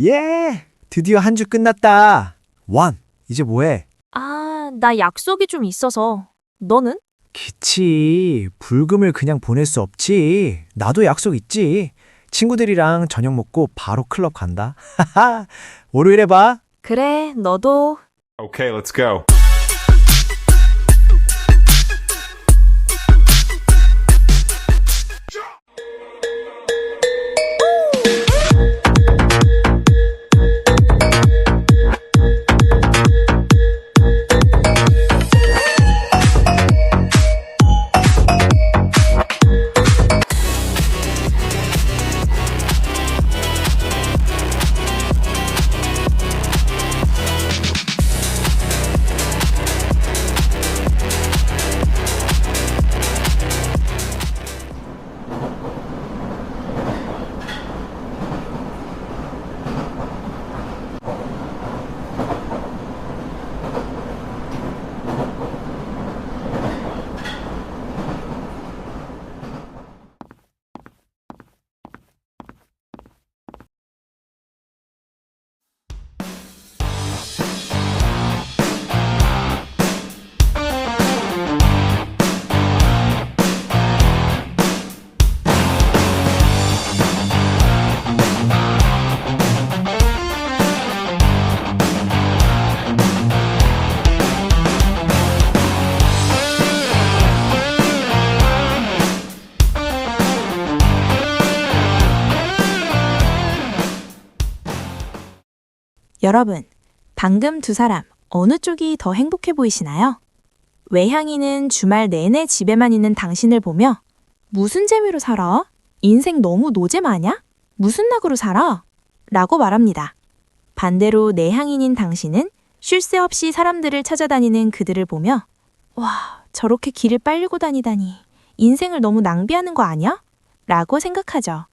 예! 드디어 한 주 끝났다. 완, 이제 뭐해? 나 약속이 좀 있어서. 너는? 그치. 불금을 그냥 보낼 수 없지. 나도 약속 있지. 친구들이랑 저녁 먹고 바로 클럽 간다. 하하. 월요일에 봐. 그래, 너도. Okay, let's go. 여러분, 방금 두 사람 어느 쪽이 더 행복해 보이시나요? 외향이는 주말 내내 집에만 있는 당신을 보며 무슨 재미로 살아? 인생 너무 노잼 아냐? 무슨 낙으로 살아? 라고 말합니다. 반대로 내향인인 당신은 쉴 새 없이 사람들을 찾아다니는 그들을 보며 와, 저렇게 길을 빨리고 다니다니 인생을 너무 낭비하는 거 아니야? 라고 생각하죠.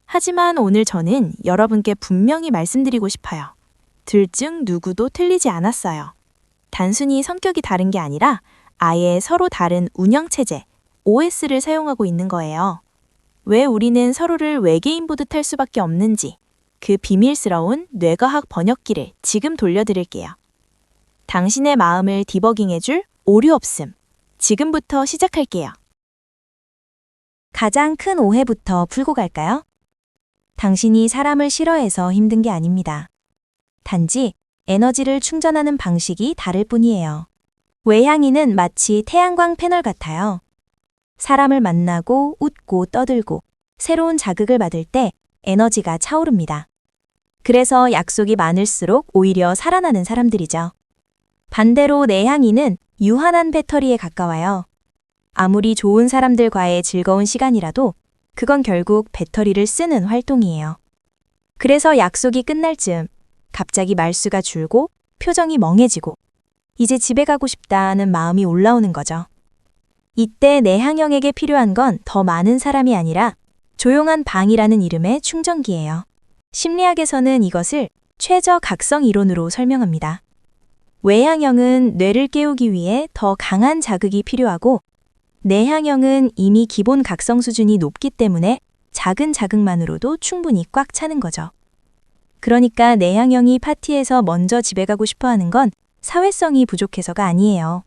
하지만 오늘 저는 여러분께 분명히 말씀드리고 싶어요. 둘 중 누구도 틀리지 않았어요. 단순히 성격이 다른 게 아니라 아예 서로 다른 운영체제, OS를 사용하고 있는 거예요. 왜 우리는 서로를 외계인 보듯 할 수밖에 없는지 그 비밀스러운 뇌과학 번역기를 지금 돌려드릴게요. 당신의 마음을 디버깅해줄 오류 없음. 지금부터 시작할게요. 가장 큰 오해부터 풀고 갈까요? 당신이 사람을 싫어해서 힘든 게 아닙니다. 단지 에너지를 충전하는 방식이 다를 뿐이에요. 외향인은 마치 태양광 패널 같아요. 사람을 만나고 웃고 떠들고 새로운 자극을 받을 때 에너지가 차오릅니다. 그래서 약속이 많을수록 오히려 살아나는 사람들이죠. 반대로 내향인은 유한한 배터리에 가까워요. 아무리 좋은 사람들과의 즐거운 시간이라도 그건 결국 배터리를 쓰는 활동이에요. 그래서 약속이 끝날 즈음 갑자기 말수가 줄고 표정이 멍해지고 이제 집에 가고 싶다는 마음이 올라오는 거죠. 이때 내향형에게 필요한 건 더 많은 사람이 아니라 조용한 방이라는 이름의 충전기예요. 심리학에서는 이것을 최저 각성 이론으로 설명합니다. 외향형은 뇌를 깨우기 위해 더 강한 자극이 필요하고 내향형은 이미 기본 각성 수준이 높기 때문에 작은 자극만으로도 충분히 꽉 차는 거죠. 그러니까 내향형이 파티에서 먼저 집에 가고 싶어 하는 건 사회성이 부족해서가 아니에요.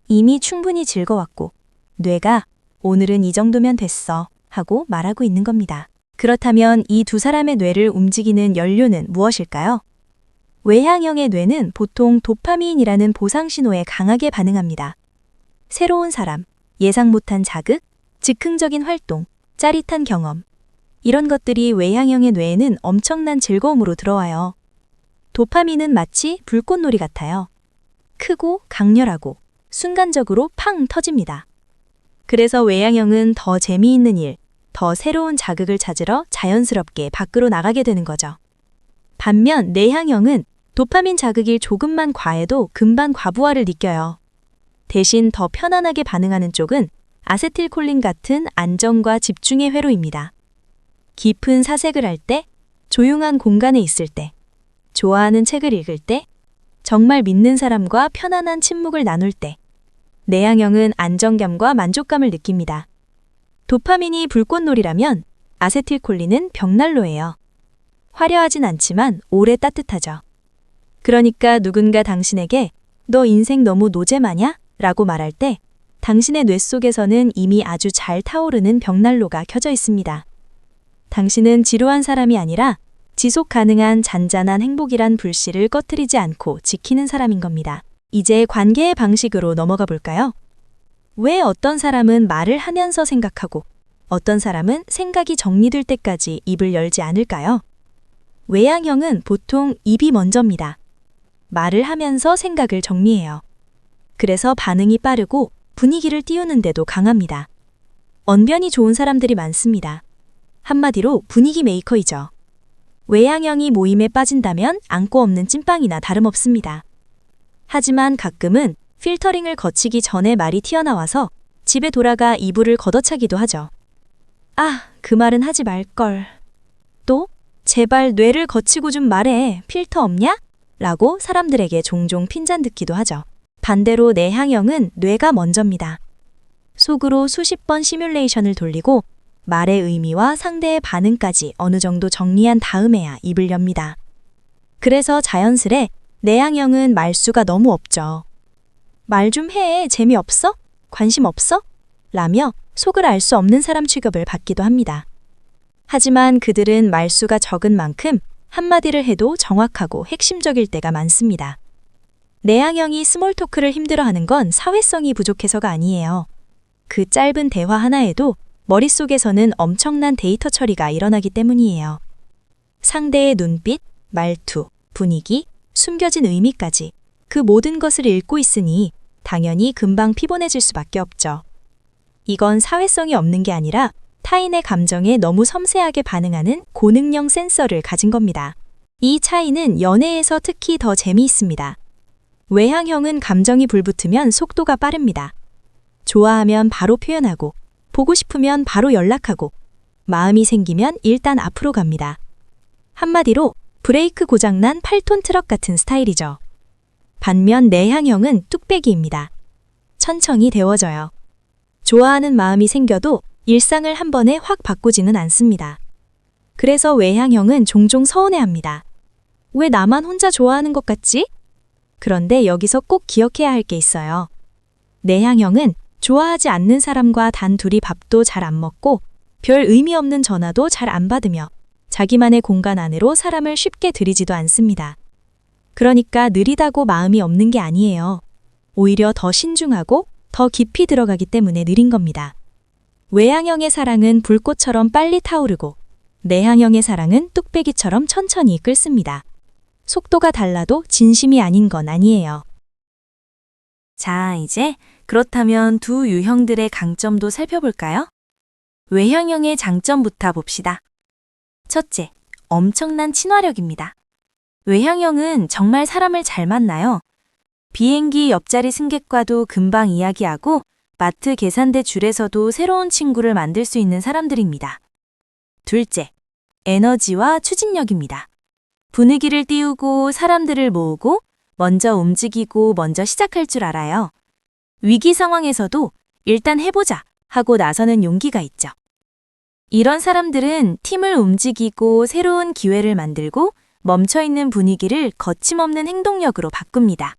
이미 충분히 즐거웠고 뇌가 오늘은 이 정도면 됐어 하고 말하고 있는 겁니다. 그렇다면 이 두 사람의 뇌를 움직이는 연료는 무엇일까요? 외향형의 뇌는 보통 도파민이라는 보상 신호에 강하게 반응합니다. 새로운 사람, 예상 못한 자극, 즉흥적인 활동, 짜릿한 경험. 이런 것들이 외향형의 뇌에는 엄청난 즐거움으로 들어와요. 도파민은 마치 불꽃놀이 같아요. 크고 강렬하고 순간적으로 팡 터집니다. 그래서 외향형은 더 재미있는 일, 더 새로운 자극을 찾으러 자연스럽게 밖으로 나가게 되는 거죠. 반면 내향형은 도파민 자극이 조금만 과해도 금방 과부하를 느껴요. 대신 더 편안하게 반응하는 쪽은 아세틸콜린 같은 안정과 집중의 회로입니다. 깊은 사색을 할 때, 조용한 공간에 있을 때, 좋아하는 책을 읽을 때, 정말 믿는 사람과 편안한 침묵을 나눌 때, 내향형은 안정감과 만족감을 느낍니다. 도파민이 불꽃놀이라면 아세틸콜린은 벽난로예요. 화려하진 않지만 오래 따뜻하죠. 그러니까 누군가 당신에게 너 인생 너무 노잼아냐? 라고 말할 때 당신의 뇌 속에서는 이미 아주 잘 타오르는 벽난로가 켜져 있습니다. 당신은 지루한 사람이 아니라 지속 가능한 잔잔한 행복이란 불씨를 꺼뜨리지 않고 지키는 사람인 겁니다. 이제 관계의 방식으로 넘어가 볼까요? 왜 어떤 사람은 말을 하면서 생각하고 어떤 사람은 생각이 정리될 때까지 입을 열지 않을까요? 외향형은 보통 입이 먼저입니다. 말을 하면서 생각을 정리해요. 그래서 반응이 빠르고 분위기를 띄우는데도 강합니다. 언변이 좋은 사람들이 많습니다. 한마디로 분위기 메이커이죠. 외향형이 모임에 빠진다면 안고 없는 찐빵이나 다름없습니다. 하지만 가끔은 필터링을 거치기 전에 말이 튀어나와서 집에 돌아가 이불을 걷어차기도 하죠. 아, 그 말은 하지 말걸. 또, 제발 뇌를 거치고 좀 말해. 필터 없냐? 라고 사람들에게 종종 핀잔 듣기도 하죠. 반대로 내향형은 뇌가 먼저입니다. 속으로 수십 번 시뮬레이션을 돌리고 말의 의미와 상대의 반응까지 어느 정도 정리한 다음에야 입을 엽니다. 그래서 자연스레 내향형은 말수가 너무 없죠. 말 좀 해. 재미없어? 관심 없어? 라며 속을 알 수 없는 사람 취급을 받기도 합니다. 하지만 그들은 말수가 적은 만큼 한마디를 해도 정확하고 핵심적일 때가 많습니다. 내향형이 스몰 토크를 힘들어하는 건 사회성이 부족해서가 아니에요. 그 짧은 대화 하나에도 머릿속에서는 엄청난 데이터 처리가 일어나기 때문이에요. 상대의 눈빛, 말투, 분위기, 숨겨진 의미까지 그 모든 것을 읽고 있으니 당연히 금방 피곤해질 수밖에 없죠. 이건 사회성이 없는 게 아니라 타인의 감정에 너무 섬세하게 반응하는 고능력 센서를 가진 겁니다. 이 차이는 연애에서 특히 더 재미있습니다. 외향형은 감정이 불붙으면 속도가 빠릅니다. 좋아하면 바로 표현하고, 보고 싶으면 바로 연락하고, 마음이 생기면 일단 앞으로 갑니다. 한마디로 브레이크 고장난 8톤 트럭 같은 스타일이죠. 반면 내향형은 뚝배기입니다. 천천히 데워져요. 좋아하는 마음이 생겨도 일상을 한 번에 확 바꾸지는 않습니다. 그래서 외향형은 종종 서운해합니다. 왜 나만 혼자 좋아하는 것 같지? 그런데 여기서 꼭 기억해야 할 게 있어요. 내향형은 좋아하지 않는 사람과 단 둘이 밥도 잘 안 먹고 별 의미 없는 전화도 잘 안 받으며 자기만의 공간 안으로 사람을 쉽게 들이지도 않습니다. 그러니까 느리다고 마음이 없는 게 아니에요. 오히려 더 신중하고 더 깊이 들어가기 때문에 느린 겁니다. 외향형의 사랑은 불꽃처럼 빨리 타오르고 내향형의 사랑은 뚝배기처럼 천천히 끓습니다. 속도가 달라도 진심이 아닌 건 아니에요. 자, 이제 그렇다면 두 유형들의 강점도 살펴볼까요? 외향형의 장점부터 봅시다. 첫째, 엄청난 친화력입니다. 외향형은 정말 사람을 잘 만나요. 비행기 옆자리 승객과도 금방 이야기하고 마트 계산대 줄에서도 새로운 친구를 만들 수 있는 사람들입니다. 둘째, 에너지와 추진력입니다. 분위기를 띄우고 사람들을 모으고 먼저 움직이고 먼저 시작할 줄 알아요. 위기 상황에서도 일단 해보자 하고 나서는 용기가 있죠. 이런 사람들은 팀을 움직이고 새로운 기회를 만들고 멈춰있는 분위기를 거침없는 행동력으로 바꿉니다.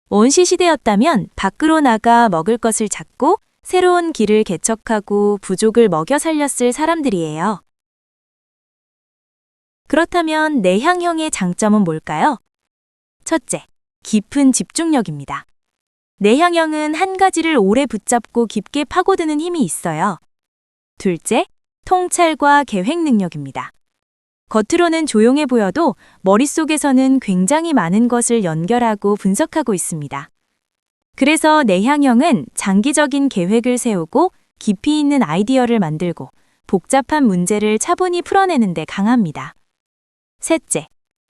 원시 시대였다면 밖으로 나가 먹을 것을 찾고 새로운 길을 개척하고 부족을 먹여 살렸을 사람들이에요. 그렇다면 내향형의 장점은 뭘까요? 첫째, 깊은 집중력입니다. 내향형은 한 가지를 오래 붙잡고 깊게 파고드는 힘이 있어요. 둘째, 통찰과 계획 능력입니다. 겉으로는 조용해 보여도 머릿속에서는 굉장히 많은 것을 연결하고 분석하고 있습니다. 그래서 내향형은 장기적인 계획을 세우고 깊이 있는 아이디어를 만들고 복잡한 문제를 차분히 풀어내는 데 강합니다. 셋째,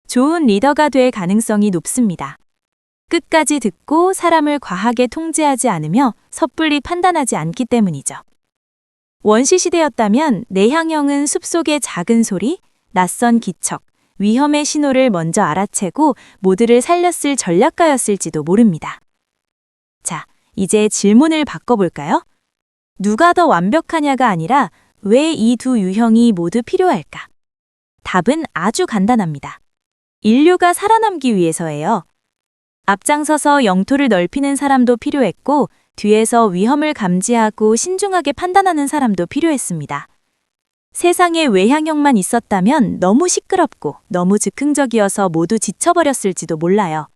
좋은 리더가 될 가능성이 높습니다. 끝까지 듣고 사람을 과하게 통제하지 않으며 섣불리 판단하지 않기 때문이죠. 원시 시대였다면 내향형은 숲속의 작은 소리, 낯선 기척, 위험의 신호를 먼저 알아채고 모두를 살렸을 전략가였을지도 모릅니다. 자, 이제 질문을 바꿔볼까요? 누가 더 완벽하냐가 아니라 왜 이 두 유형이 모두 필요할까? 답은 아주 간단합니다. 인류가 살아남기 위해서예요. 앞장서서 영토를 넓히는 사람도 필요했고, 뒤에서 위험을 감지하고 신중하게 판단하는 사람도 필요했습니다. 세상에 외향형만 있었다면 너무 시끄럽고 너무 즉흥적이어서 모두 지쳐버렸을지도 몰라요.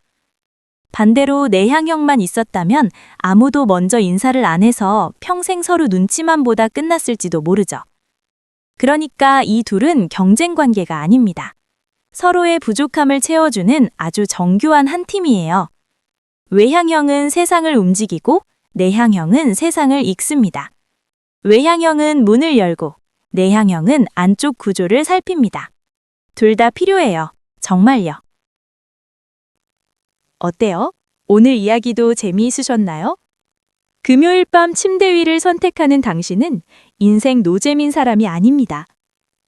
반대로 내향형만 있었다면 아무도 먼저 인사를 안 해서 평생 서로 눈치만 보다 끝났을지도 모르죠. 그러니까 이 둘은 경쟁 관계가 아닙니다. 서로의 부족함을 채워주는 아주 정교한 한 팀이에요. 외향형은 세상을 움직이고 내향형은 세상을 이끌습니다. 외향형은 문을 열고 내향형은 안쪽 구조를 살핍니다. 둘 다 필요해요. 정말요. 어때요? 오늘 이야기도 재미있으셨나요? 금요일 밤 침대 위를 선택하는 당신은 인생 노잼인 사람이 아닙니다.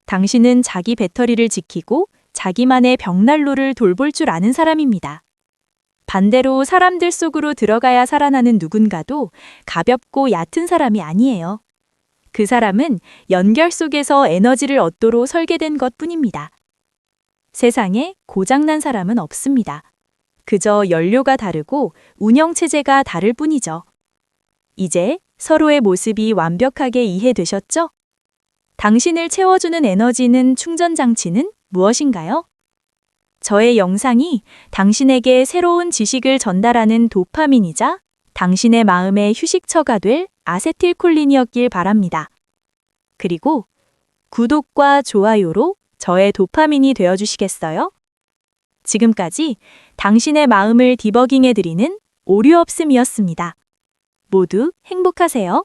당신은 자기 배터리를 지키고 자기만의 벽난로를 돌볼 줄 아는 사람입니다. 반대로 사람들 속으로 들어가야 살아나는 누군가도 가볍고 얕은 사람이 아니에요. 그 사람은 연결 속에서 에너지를 얻도록 설계된 것뿐입니다. 세상에 고장난 사람은 없습니다. 그저 연료가 다르고 운영체제가 다를 뿐이죠. 이제 서로의 모습이 완벽하게 이해되셨죠? 당신을 채워주는 에너지는 충전장치는 무엇인가요? 저의 영상이 당신에게 새로운 지식을 전달하는 도파민이자 당신의 마음의 휴식처가 될 아세틸콜린이었길 바랍니다. 그리고 구독과 좋아요로 저의 도파민이 되어주시겠어요? 지금까지 당신의 마음을 디버깅해드리는 오류없음이었습니다. 모두 행복하세요.